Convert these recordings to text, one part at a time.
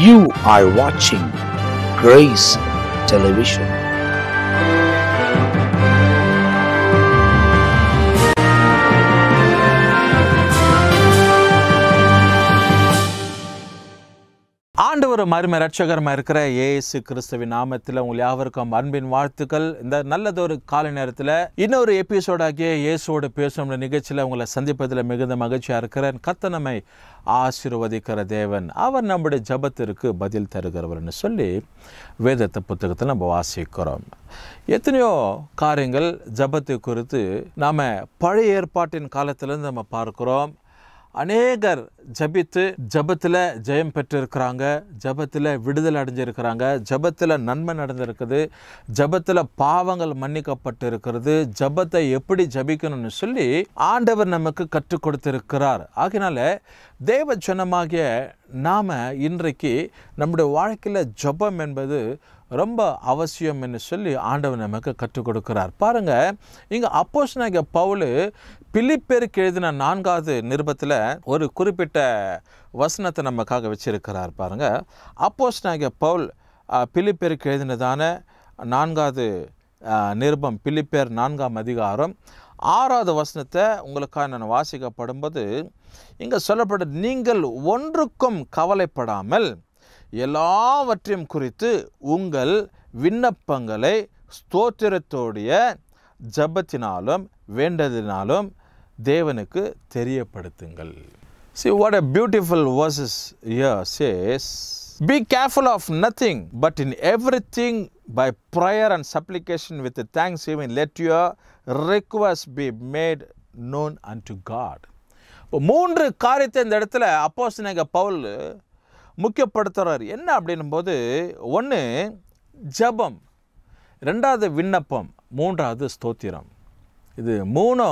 You are watching Grace Television. ஆண்டவரும் அருமை இரட்சகருமா இருக்கிற இயேசு கிறிஸ்துவின் நாமத்தில் உங்கள் யாவருக்கும் அன்பின் வாழ்த்துக்கள். இந்த நல்லதொரு காலை நேரத்தில் இன்னொரு எபிசோடாகிய இயேசுவோடு பேசும் நிகழ்ச்சியில் உங்களை சந்திப்பதில் மிகுந்த மகிழ்ச்சியாக இருக்கிறேன். கர்த்தர் நம்மை ஆசீர்வதிக்கிற தேவன், அவர் நம்முடைய ஜெபத்திற்கு பதில் தருகிறவர்னு சொல்லி வேதத்தை புத்தகத்தில் நம்ம வாசிக்கிறோம். எத்தனையோ காரியங்கள் ஜெபத்தை குறித்து நாம் பழைய ஏற்பாட்டின் காலத்திலேருந்து நம்ம பார்க்கிறோம். அநேகர் ஜபித்து ஜபத்தில் ஜெயம் பெற்றிருக்கிறாங்க, ஜபத்தில் விடுதலை அடைஞ்சிருக்கிறாங்க, ஜபத்தில் நன்மை நடந்திருக்குது, ஜபத்தில் பாவங்கள் மன்னிக்கப்பட்டு இருக்கிறது, ஜபத்தை எப்படி ஜபிக்கணும்னு சொல்லி ஆண்டவர் நமக்கு கற்றுக் கொடுத்திருக்கிறார். ஆகினால தேவ ஜனமாகிய நாம் இன்றைக்கு நம்முடைய வாழ்க்கையில் ஜபம் என்பது ரொம்ப அவசியம் என்று சொல்லி ஆண்டவர் நமக்கு கற்றுக் கொடுக்கிறார். பாருங்க, இங்கே அப்போஸ்தலனாகிய பவுல் பிலிப்பியருக்கு எழுதின 4வது நிருபத்தில் ஒரு குறிப்பிட்ட வசனத்தை நமக்காக வச்சிருக்கிறார். பாருங்க, அப்போஸ்தலனாகிய பவுல் பிலிப்பியருக்கு எழுதினதான 4வது நிருபம், பிலிப்பியர் 4ஆம் அதிகாரம் 6வது வசனத்தை உங்களுக்காக நான் வாசிக்கப்படும்போது இங்கே சொல்லப்பட்ட, நீங்கள் ஒன்றுக்கும் கவலைப்படாமல் எல்லாவற்றையும் குறித்து உங்கள் விண்ணப்பங்களை ஸ்தோத்திரத்தோடைய ஜபத்தினாலும் வேண்டதினாலும் தேவனுக்கு தெரியப்படுத்துங்கள். See what a beautiful verses here says. Be careful of nothing, but in everything by prayer and supplication with thanksgiving let your requests be made known unto God. 3 காரியத்தை இந்த இடத்துல அப்போஸ்தலனாகிய பவுல் முக்கியப்படுத்துகிறார். என்ன அப்படின்னும் போது, 1 ஜபம், 2வது விண்ணப்பம், 3வது ஸ்தோத்திரம். இது 3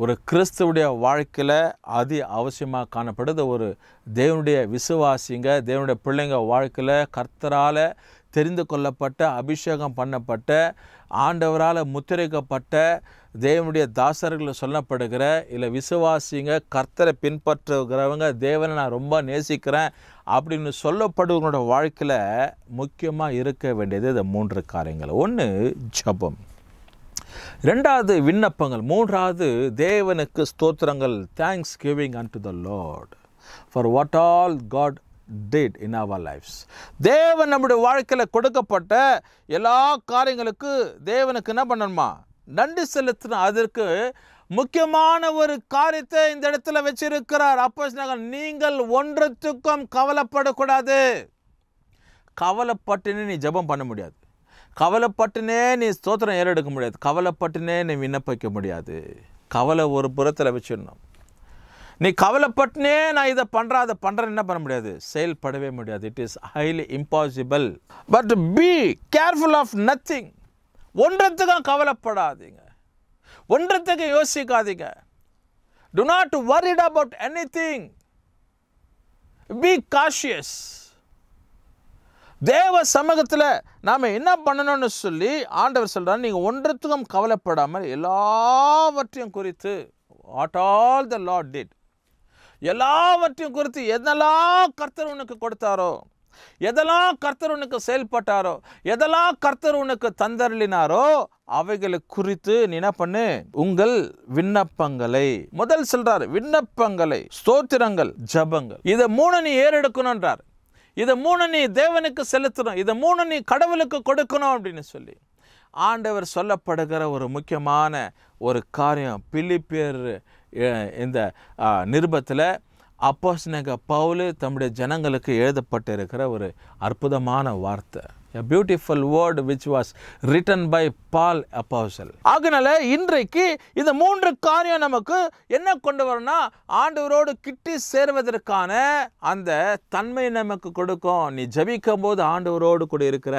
ஒரு கிறிஸ்துவுடைய வாழ்க்கையில் அதி அவசியமாக காணப்படுது. ஒரு தேவனுடைய விசுவாசிங்க, தேவனுடைய பிள்ளைங்க வாழ்க்கையில் கர்த்தரால் தெரிந்து கொள்ளப்பட்ட, அபிஷேகம் பண்ணப்பட்ட, ஆண்டவரால் முத்திரைக்கப்பட்ட தேவனுடைய தாசர்கள் சொல்லப்படுகிற இல்லை விசுவாசிங்க, கர்த்தரை பின்பற்றுகிறவங்க, தேவனை நான் ரொம்ப நேசிக்கிறேன் அப்படின்னு சொல்லப்படுவங்களோட வாழ்க்கையில் முக்கியமாக இருக்க வேண்டியது இந்த 3 காரியங்கள். 1 ஜபம், 2வது விண்ணப்பங்கள், 3வது தேவனுக்கு ஸ்தோத்திரங்கள், thanks giving unto the lord for what all God did in our lives. தேவன் நம்முடைய வாழ்க்கையில் கொடுக்கப்பட்ட எல்லா காரியங்களுக்கு தேவனுக்கு என்ன பண்ணணுமா? நன்றி செலுத்தணும். அதற்கு முக்கியமான ஒரு காரியத்தை இந்த இடத்துல வச்சிருக்கிறார் அப்போஸ்தலன். நீங்கள் ஒன்றுத்துக்கும் கவலைப்படக்கூடாது. கவலைப்பட்டுனே நீ ஜெபம் பண்ண முடியாது, கவலைப்பட்டுனே நீ ஸ்தோத்திரம் ஏறெடுக்க முடியாது, கவலைப்பட்டுனே நீ விண்ணப்பிக்க முடியாது. கவலை ஒரு புறத்தில் வச்சிடணும். நீ கவலைப்பட்டுனே நான் இதை பண்ணுறேன் அதை பண்ணுறேன்னு என்ன பண்ண முடியாது, செயல்படவே முடியாது. It is highly impossible. But be careful of nothing. ஒன்றத்துக்கும் கவலைப்படாதீங்க, ஒன்றத்துக்கு யோசிக்காதீங்க. Do not worried about anything. Be cautious. தேவ சமூகத்தில் நாம் என்ன பண்ணணும்னு சொல்லி ஆண்டவர் சொல்கிறார், நீங்கள் ஒன்றத்துக்கும் கவலைப்படாமல் எல்லாவற்றையும் குறித்து what all the Lord did, எல்லாவற்றையும் குறித்து எதெல்லாம் கர்த்தர் உனக்கு கொடுத்தாரோ, எதெல்லாம் கர்த்தர் உனக்கு செயல்பட்டாரோ, எதெல்லாம் கர்த்தர் உனக்கு தந்தருளினாரோ அவைகளை குறித்து நீ என்ன பண்ணு, உங்கள் விண்ணப்பங்களை, முதல் சொல்றார் விண்ணப்பங்களை, ஸ்தோத்திரங்கள், ஜபங்கள், இதை 3 நீ ஏறெடுக்கணும்ன்றார். இதை 3 நீ தேவனுக்கு செலுத்தணும், இதை 3 நீ கடவுளுக்கு கொடுக்கணும் அப்படின்னு சொல்லி ஆண்டவர் சொல்லப்படுகிற ஒரு முக்கியமான ஒரு காரியம் பிலிப்பியர் இந்த நிருபத்தில் அப்போஸ்தலனாகிய பவுல் தம்முடைய ஜனங்களுக்கு எழுதப்பட்டிருக்கிற ஒரு அற்புதமான வார்த்தை. A beautiful word which was written by Paul apostle. ஆகனால இன்றைக்கு இந்த 3 காரியம் நமக்கு என்ன கொண்டு வரணும்னா, ஆண்டவரோடு கிட்டி சேர்வதற்கான அந்த தன்மை நமக்கு கொடுக்கும். நீ ஜபிக்கும் போது ஆண்டவரோடு கூட இருக்கிற,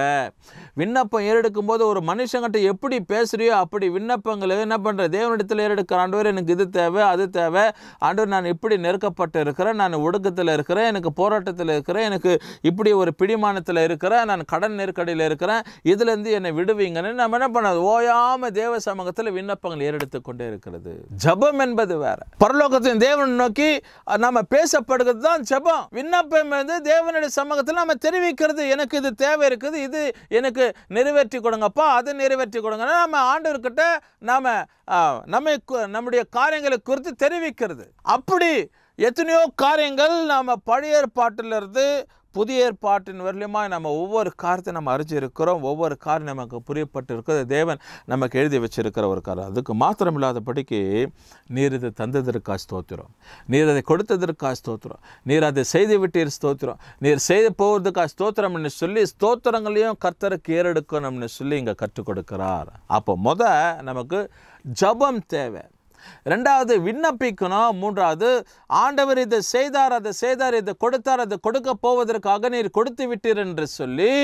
விண்ணப்பம் ஏறெடுக்கும் போது ஒரு மனுஷங்கிட்ட எப்படி பேசுறியோ அப்படி விண்ணப்பங்களை என்ன பண்ணுற, தேவனிடத்தில் ஏறெடுக்கிற. ஆண்டவர் எனக்கு இது தேவை, அது தேவை, ஆண்டவர் நான் இப்படி நெருக்கப்பட்டு இருக்கிறேன், நான் ஒடுக்கத்தில் இருக்கிறேன், எனக்கு போராட்டத்தில் இருக்கிறேன், எனக்கு இப்படி ஒரு பிடிமானத்தில் இருக்கிறேன், நான் கடன் நெருக்கடியில் இருக்கிறேன், இதுலேருந்து என்னை விடுவீங்கன்னு நம்ம என்ன பண்ணது, ஓயாமல் தேவ சமூகத்தில் விண்ணப்பங்கள் ஏறெடுத்து கொண்டே இருக்கிறது. ஜபம் என்பது வேற. பரலோகத்தின் தேவனை நோக்கி நம்ம பேசப்படுகிறது தான் ஜபம். விண்ணப்பம் வந்து தேவனுடைய சமூகத்தில் நம்ம தெரிவிக்கிறது, எனக்கு இது தேவை இருக்குது, இது எனக்கு நிறைவேற்றி கொடுங்கப்பா, அதை நிறைவேற்றி கொடுங்க. நம்ம ஆண்டவர்கிட்ட நம்முடைய காரியங்களை குறித்து தெரிவிக்கிறது. அப்படி எத்தனையோ காரியங்கள் நம்ம பழைய ஏற்பாட்டிலிருந்து புதிய ஏற்பாட்டின் வரலுமா நம்ம ஒவ்வொரு காரியத்தை நம்ம அறிஞ்சிருக்கிறோம். ஒவ்வொரு காரியம் நமக்கு புரியப்பட்டு இருக்கிறது. தேவன் நமக்கு எழுதி வச்சிருக்கிற ஒரு காரியம். அதுக்கு மாத்திரம் இல்லாதபடிக்கு நீர் இது தந்ததற்காக ஸ்தோத்திரம், நீர் அதை கொடுத்ததற்காக ஸ்தோத்திரம், நீர் அதை செய்து விட்டீர் ஸ்தோத்திரம், நீர் செய்து போவதுக்காக ஸ்தோத்திரம்னு சொல்லி ஸ்தோத்திரங்களையும் கர்த்தருக்கு ஏறெடுக்கணும்னு சொல்லி இங்கே கற்றுக் கொடுக்கிறார். அப்போ நமக்கு ஜபம் தேவை. ரெண்டாவது விண்ணப்பிக்கணும். மூன்றாவது ஆண்டவர் இதை செய்தார், அதை செய்தார், இதை கொடுத்தார், அதை கொடுக்க போவதற்காக நீர் கொடுத்து விட்டீர் என்று சொல்லி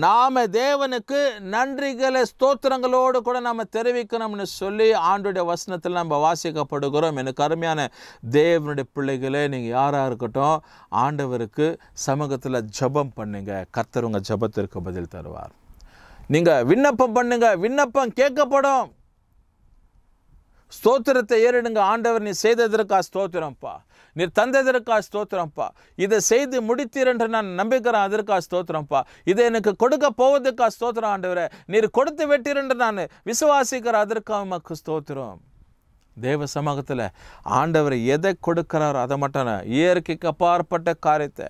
நாம் தேவனுக்கு நன்றிகளை ஸ்தோத்திரங்களோடு கூட நாம் தெரிவிக்கணும்னு சொல்லி ஆண்டுடைய வசனத்தில் நம்ம வாசிக்கப்படுகிறோம். எனக்கு அருமையான தேவனுடைய பிள்ளைகளே, நீங்கள் யாராக இருக்கட்டும், ஆண்டவருக்கு சமூகத்தில் ஜபம் பண்ணுங்க. கர்த்தர் உங்கள் ஜபத்திற்கு பதில் தருவார். நீங்கள் விண்ணப்பம் பண்ணுங்க, விண்ணப்பம் கேட்கப்படும். ஸ்தோத்திரத்தை ஏறிடுங்க. ஆண்டவர் நீ செய்ததற்காக ஸ்தோத்திரம்ப்பா, நீர் தந்ததற்காக ஸ்தோத்திரம்ப்பா, இதை செய்து முடித்தீர் என்று நான் நம்பிக்கிறேன், அதற்காக ஸ்தோத்திரம்ப்பா, இதை எனக்கு கொடுக்க போவதற்காக ஸ்தோத்திரம் ஆண்டவரே, நீர் கொடுத்து விட்டீர் என்று நான் விசுவாசிக்கிறேன், அதற்காக உமக்கு ஸ்தோத்திரம். தேவ சமூகத்தில் ஆண்டவர் எதை கொடுக்கிறாரோ அதை மட்டும், இயற்கைக்கு அப்பாற்பட்ட காரியத்தை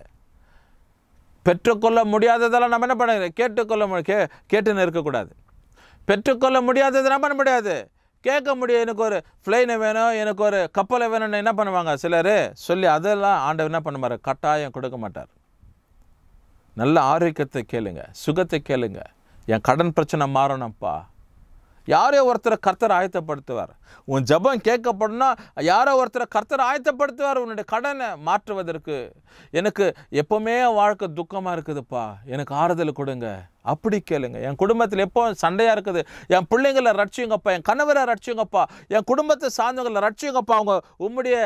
பெற்றுக்கொள்ள முடியாததெல்லாம் நம்ம என்ன பண்ண கேட்டுன்னு இருக்கக்கூடாது. பெற்றுக்கொள்ள முடியாதது நம்ம பண்ண முடியாது, கேட்க முடியும். எனக்கு ஒரு ஃப்ளைனை வேணும், எனக்கு ஒரு கப்பலை வேணும்னு என்ன பண்ணுவாங்க சிலர் சொல்லி, அதெல்லாம் ஆண்டவர் என்ன பண்ணுவார், கட்டாயம் கொடுக்க மாட்டார். நல்ல ஆரோக்கியத்தை கேளுங்க, சுகத்தை கேளுங்க. என் கடன் பிரச்சனை மாறணும்ப்பா, யாரோ ஒருத்தரை கர்த்தர் ஆயத்தப்படுத்துவார். உன் ஜபம் கேட்கப்படுனா யாரோ ஒருத்தரை கர்த்தர் ஆயத்தப்படுத்துவார் உன்னுடைய கடனை மாற்றுவதற்கு. எனக்கு எப்போவுமே வாழ்க்கை துக்கமாக இருக்குதுப்பா, எனக்கு ஆறுதல் கொடுங்க, அப்படி கேளுங்க. என் குடும்பத்தில் எப்போ சண்டையாக இருக்குது, என் பிள்ளைங்களை ரட்சியுங்கப்பா, என் கணவரை ரட்சியுங்கப்பா, என் குடும்பத்தை சார்ந்தவங்களை ரட்சியுங்கப்பா. அவங்க உம்முடைய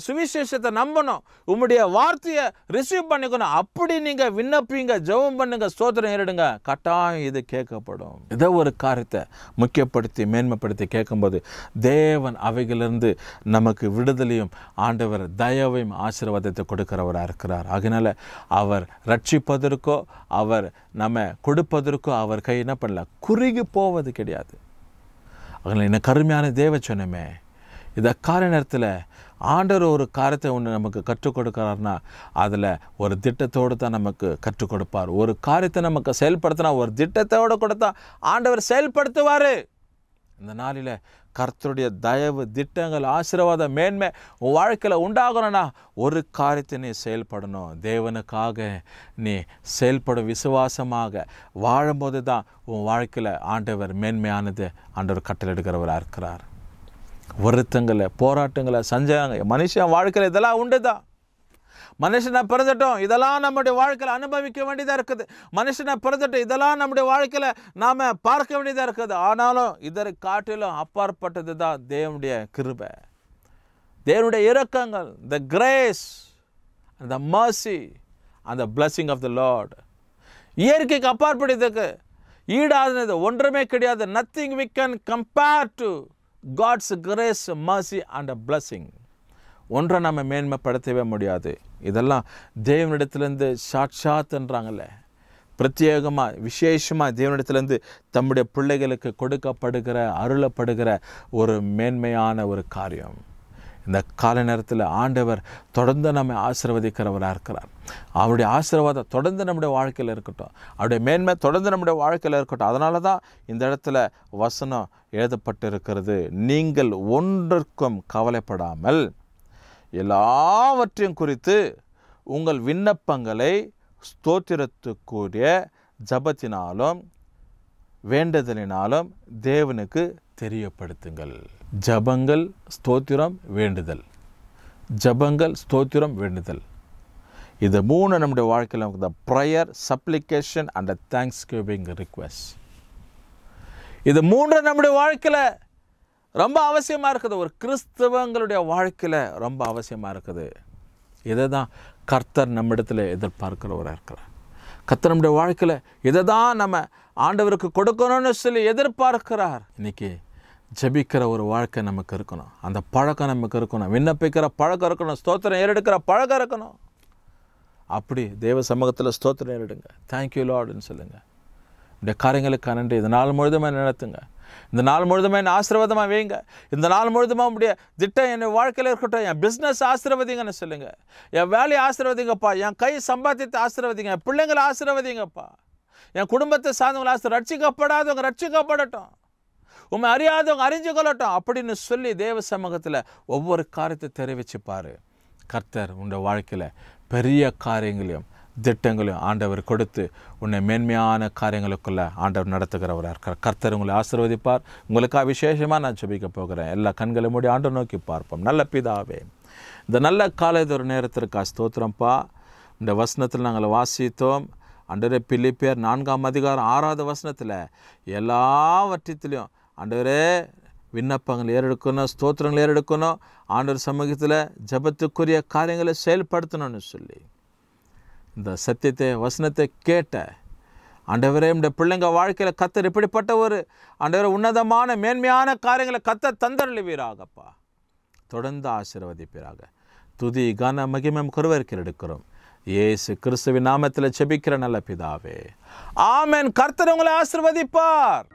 சுவிசேஷத்தை நம்பணும், உம்முடைய வார்த்தையை ரிசீவ் பண்ணிக்கணும். அப்படி நீங்கள் விண்ணப்பிங்க, ஜெபம் பண்ணுங்க, ஸ்தோத்திரம் ஏறிடுங்க, கட்டாயம் இது கேட்கப்படும். ஏதோ ஒரு காரியத்தை முக்கியப்படுத்தி மேன்மைப்படுத்தி கேட்கும்போது தேவன் அவைகளிலிருந்து நமக்கு விடுதலையும் ஆண்டவர் தயவையும் ஆசீர்வாதத்தை கொடுக்கிறவராக இருக்கிறார். அதனால அவர் ரட்சிப்பதற்கோ அவர் நம்ம கொடுப்பதற்கோ அவர் கை என்ன பண்ணல, குறுகி போவது கிடையாது. அதனால் என்ன கருமையான தேவ சொன்னமே, இதை கால நேரத்தில் ஆண்டவர் ஒரு காரியத்தை ஒன்று நமக்கு கற்றுக் கொடுக்கிறார்னா அதில் ஒரு திட்டத்தோடு தான் நமக்கு கற்றுக் கொடுப்பார். ஒரு காரியத்தை நமக்கு செயல்படுத்தினா ஒரு திட்டத்தோடு கொடுத்தா ஆண்டவர் செயல்படுத்துவார். இந்த நாளில் கர்த்தருடைய தயவு, திட்டங்கள், ஆசீர்வாத, மேன்மை உன் வாழ்க்கையில் உண்டாகணும்னா ஒரு காரியத்தை நீ செயல்படணும். தேவனுக்காக நீ செயல்படும் விசுவாசமாக வாழும்போது தான் உன் வாழ்க்கையில் ஆண்டவர் மேன்மையானது ஆண்டவர் கட்டளையிடுகிறவராக இருக்கிறார். வருத்தங்களை, போராட்டங்களை, சஞ்சயங்கள், மனுஷன் வாழ்க்கையில் இதெல்லாம் உண்டு தான். மனுஷனை பிறந்துட்டோம், இதெல்லாம் நம்முடைய வாழ்க்கையில் அனுபவிக்க வேண்டியதாக இருக்குது. மனுஷனை பிறந்துட்டோம், இதெல்லாம் நம்முடைய வாழ்க்கையில் நாம் பார்க்க வேண்டியதாக இருக்குது. ஆனாலும் இதரை காட்டிலும் அப்பாற்பட்டது தான் தேவனுடைய கிருபை, தேவனுடைய இரக்கங்கள், the grace and the mercy and the blessing of the Lord. இயற்கைக்கு அப்பாற்பட்டதுக்கு ஈடானது ஒன்றுமே கிடையாது. nothing we can compare to God's grace, mercy and a blessing. ஒன்றை நம்ம மேன்மைப்படுத்தவே முடியாது. இதெல்லாம் தேவனிடத்துலேருந்து சாட்சாத்ன்றாங்கல்ல, பிரத்யேகமாக விசேஷமாக தேவனிடத்துலேருந்து தம்முடைய பிள்ளைகளுக்கு கொடுக்கப்படுகிற, அருளப்படுகிற ஒரு மேன்மையான ஒரு காரியம். இந்த கால நேரத்தில் ஆண்டவர் தொடர்ந்து நம்மை ஆசீர்வதிக்கிறவராக இருக்கிறார். அவருடைய ஆசீர்வாதம் தொடர்ந்து நம்முடைய வாழ்க்கையில் இருக்கட்டும், அவருடைய மேன்மை தொடர்ந்து நம்முடைய வாழ்க்கையில் இருக்கட்டும். அதனால தான் இந்த இடத்துல வசனம் எழுதப்பட்டிருக்கிறது, நீங்கள் ஒன்றிற்கும் கவலைப்படாமல் எல்லாவற்றையும் குறித்து உங்கள் விண்ணப்பங்களை ஸ்தோத்திரத்துக்குரிய ஜபத்தினாலும் வேண்டுதலினாலும் தேவனுக்கு தெரியப்படுத்துங்கள். ஜபங்கள், ஸ்தோத்திரம், வேண்டுதல். ஜபங்கள், ஸ்தோத்திரம், வேண்டுதல். இது மூணு நம்முடைய வாழ்க்கையில் நமக்கு prayer, supplication and Thanksgiving request. இது மூன்று நம்முடைய வாழ்க்கையில் ரொம்ப அவசியமாக இருக்குது. ஒரு கிறிஸ்தவங்களுடைய வாழ்க்கையில் ரொம்ப அவசியமாக இருக்குது. இதை தான் கர்த்தர் நம்மிடத்தில் எதிர்பார்க்கிறவராக இருக்கிறார். கர்த்தர் நம்முடைய வாழ்க்கையில் இதை தான் நம்ம ஆண்டவருக்கு கொடுக்கணும்னு சொல்லி எதிர்பார்க்கிறார். இன்றைக்கி ஜெபிக்கிற ஒரு வாழ்க்கை நமக்கு இருக்கணும். அந்த பழக்கம் நமக்கு இருக்கணும். விண்ணப்பிக்கிற பழக்கம் இருக்கணும். ஸ்தோத்திரம் ஏறெடுக்கிற பழக்கம் இருக்கணும். அப்படி தேவ சமூகத்தில் ஸ்தோத்திரம் ஏறிடுங்க. தேங்க்யூ லார்டுன்னு சொல்லுங்கள். இந்த காரியங்களுக்கு நன்றி. இந்த நாள் முழுதுமாக நடத்துங்க. இந்த நாள் முழுதுமாக என்னை ஆசீர்வாதமாக வைங்க. இந்த நாள் முழுதுமாக உடைய திட்டம் என் வாழ்க்கையில் இருக்கட்டும். என் பிஸ்னஸ் ஆசீர்வதிங்கன்னு சொல்லுங்கள். என் வேலையை ஆசீர்வதிங்கப்பா. என் கை சம்பாத்தியத்தை ஆசீர்வதிங்க. என் பிள்ளைங்களை ஆசீர்வதிங்கப்பா. என் குடும்பத்தை சார்ந்தவங்களை ரட்சிக்கப்படாதவங்க ரட்சிக்கப்படட்டும். உண்மை அறியாதவங்க அறிஞ்சு கொள்ளட்டும் அப்படின்னு சொல்லி தேவ சமூகத்தில் ஒவ்வொரு காரியத்தை தெரிவிச்சுப்பார். கர்த்தர் உன்னுடைய வாழ்க்கையில் பெரிய காரியங்களையும் திட்டங்களையும் ஆண்டவர் கொடுத்து உன்னை மேன்மையான காரியங்களுக்குள்ளே ஆண்டவர் நடத்துகிறவராக இருக்கிறார். கர்த்தர் உங்களை ஆசீர்வதிப்பார். உங்களுக்காக விசேஷமாக நான் ஜெபிக்க போகிறேன். எல்லா கண்களை மூடி ஆண்டவர் நோக்கி பார்ப்போம். நல்ல பிதாவே, இந்த நல்ல காலையில் ஒரு நேரத்திற்கா ஸ்தோத்திரம்ப்பா. இந்த வசனத்தில் நாங்கள் வாசித்தோம். ஆண்டவரே, பிலிப்பியர் 4:6 எல்லாவற்றத்திலையும் ஆண்டவரே விண்ணப்பங்கள் ஏறெடுக்கணும், ஸ்தோத்திரங்கள் ஏறெடுக்கணும், ஆண்டவர் சமூகத்தில் ஜபத்துக்குரிய காரியங்களை செயல்படுத்தணும்னு சொல்லி இந்த சத்தியத்தை வசனத்தை கேட்ட ஆண்டவரே, இந்த பிள்ளைங்க வாழ்க்கையில் கர்த்தர் இப்படிப்பட்ட ஒரு ஆண்டவரே உன்னதமான மேன்மையான காரியங்களை கர்த்தர் தந்தருளுவீராகப்பா. தொடர்ந்து ஆசீர்வதிப்பீராக. துதி கன மகிமையும் குருவருக்கு எடுக்கிறோம். இயேசு கிறிஸ்துவின் நாமத்தில் ஜெபிக்கிற நல்ல பிதாவே, ஆமென். கர்த்தர் உங்களை ஆசீர்வதிப்பார்.